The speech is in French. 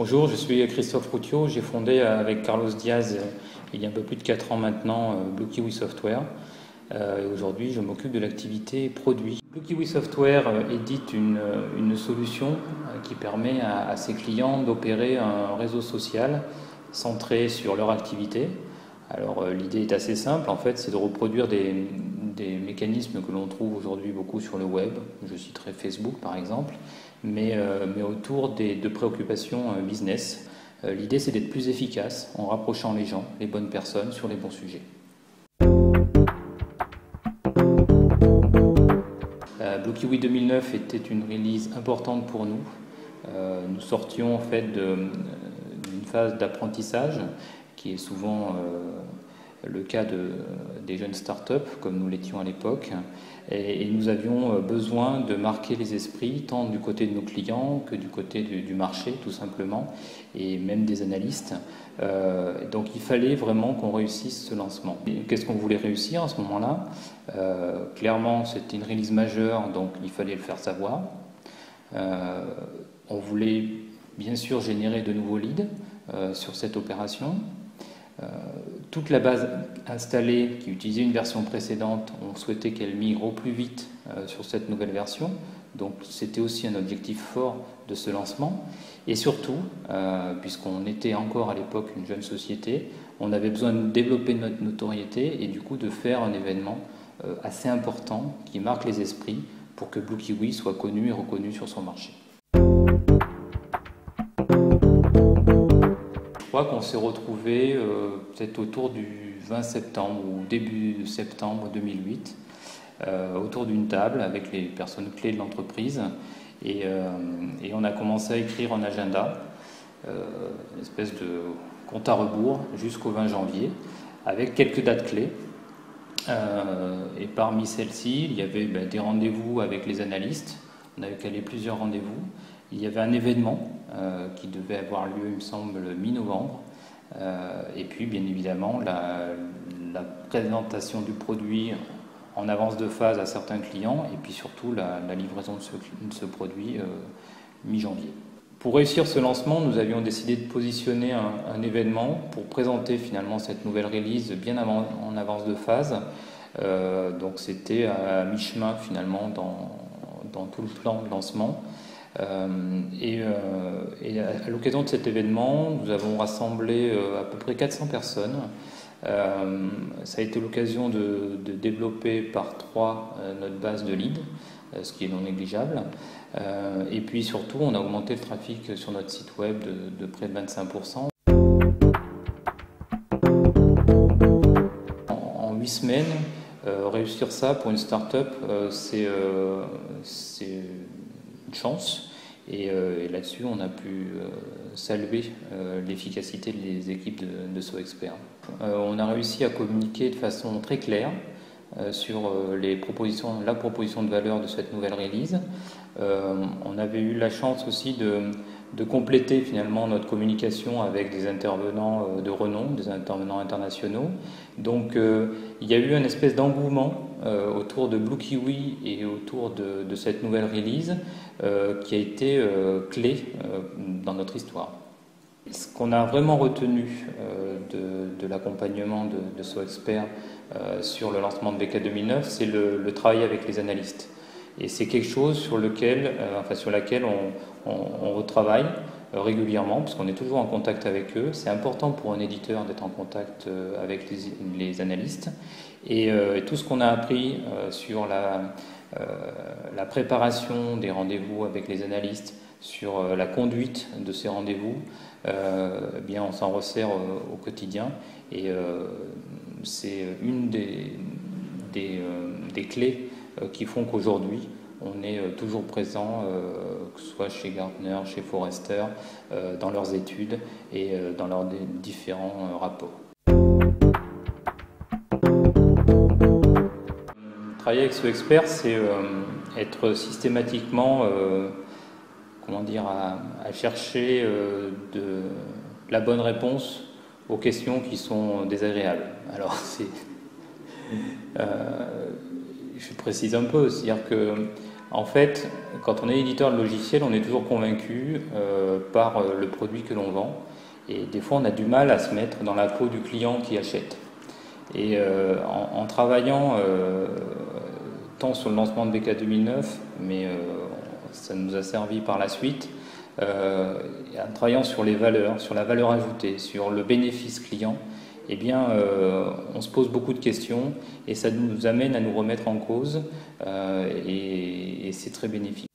Bonjour, je suis Christophe Routiot. J'ai fondé avec Carlos Diaz il y a un peu plus de 4 ans maintenant Blue Kiwi Software. Et aujourd'hui, je m'occupe de l'activité produit. Blue Kiwi Software édite une solution qui permet à ses clients d'opérer un réseau social centré sur leur activité. Alors l'idée est assez simple, en fait, c'est de reproduire des mécanismes que l'on trouve aujourd'hui beaucoup sur le web. Je citerai Facebook par exemple, mais autour de préoccupations business. L'idée c'est d'être plus efficace en rapprochant les gens, les bonnes personnes sur les bons sujets. Blue Kiwi 2009 était une release importante pour nous. Nous sortions en fait d'une phase d'apprentissage qui est souvent le cas des jeunes startups comme nous l'étions à l'époque, et nous avions besoin de marquer les esprits tant du côté de nos clients que du côté du marché tout simplement, et même des analystes. Donc il fallait vraiment qu'on réussisse ce lancement. Qu'est-ce qu'on voulait réussir à ce moment-là? Clairement c'était une release majeure, donc il fallait le faire savoir. On voulait bien sûr générer de nouveaux leads sur cette opération. Toute la base installée qui utilisait une version précédente, on souhaitait qu'elle migre au plus vite sur cette nouvelle version. Donc c'était aussi un objectif fort de ce lancement. Et surtout, puisqu'on était encore à l'époque une jeune société, on avait besoin de développer notre notoriété et du coup de faire un événement assez important qui marque les esprits pour que Blue Kiwi soit connu et reconnu sur son marché. Je crois qu'on s'est retrouvé peut-être autour du 20 septembre ou début septembre 2008, autour d'une table avec les personnes clés de l'entreprise, et on a commencé à écrire un agenda, une espèce de compte à rebours jusqu'au 20 janvier, avec quelques dates clés. Et parmi celles-ci, il y avait des rendez-vous avec les analystes. On avait calé plusieurs rendez-vous. Il y avait un événement qui devait avoir lieu, il me semble, mi-novembre. Et puis, bien évidemment, la présentation du produit en avance de phase à certains clients, et puis surtout la livraison de ce produit mi-janvier. Pour réussir ce lancement, nous avions décidé de positionner un événement pour présenter finalement cette nouvelle release bien en avance de phase. Donc c'était à mi-chemin finalement dans tout le plan de lancement. Et à l'occasion de cet événement, nous avons rassemblé à peu près 400 personnes. Ça a été l'occasion de développer par 3 notre base de leads, ce qui est non négligeable. Et puis surtout, on a augmenté le trafic sur notre site web de près de 25%. En 8 semaines, réussir ça pour une start-up, c'est une chance. Et là-dessus, on a pu saluer l'efficacité des équipes de SoExpert. On a réussi à communiquer de façon très claire sur la proposition de valeur de cette nouvelle release. On avait eu la chance aussi de compléter finalement notre communication avec des intervenants de renom, des intervenants internationaux. Donc il y a eu une espèce d'engouement autour de Blue Kiwi et autour de cette nouvelle release qui a été clé dans notre histoire. Ce qu'on a vraiment retenu de l'accompagnement de SoExpert sur le lancement de BK 2009, c'est le travail avec les analystes. Et c'est quelque chose sur laquelle on retravaille régulièrement, parce qu'on est toujours en contact avec eux. C'est important pour un éditeur d'être en contact avec les analystes. Et tout ce qu'on a appris sur la préparation des rendez-vous avec les analystes, sur la conduite de ces rendez-vous, eh bien on s'en resserre au quotidien. Et c'est une des clés qui font qu'aujourd'hui, on est toujours présent, que ce soit chez Gartner, chez Forrester, dans leurs études et dans leurs différents rapports. Travailler avec SoExpert, c'est être systématiquement à chercher la bonne réponse aux questions qui sont désagréables. Alors, je précise un peu, c'est-à-dire que En fait, quand on est éditeur de logiciel, on est toujours convaincu par le produit que l'on vend. Et des fois, on a du mal à se mettre dans la peau du client qui achète. Et en travaillant tant sur le lancement de BK 2009, mais ça nous a servi par la suite, en travaillant sur les valeurs, sur la valeur ajoutée, sur le bénéfice client, eh bien, on se pose beaucoup de questions et ça nous amène à nous remettre en cause et c'est très bénéfique.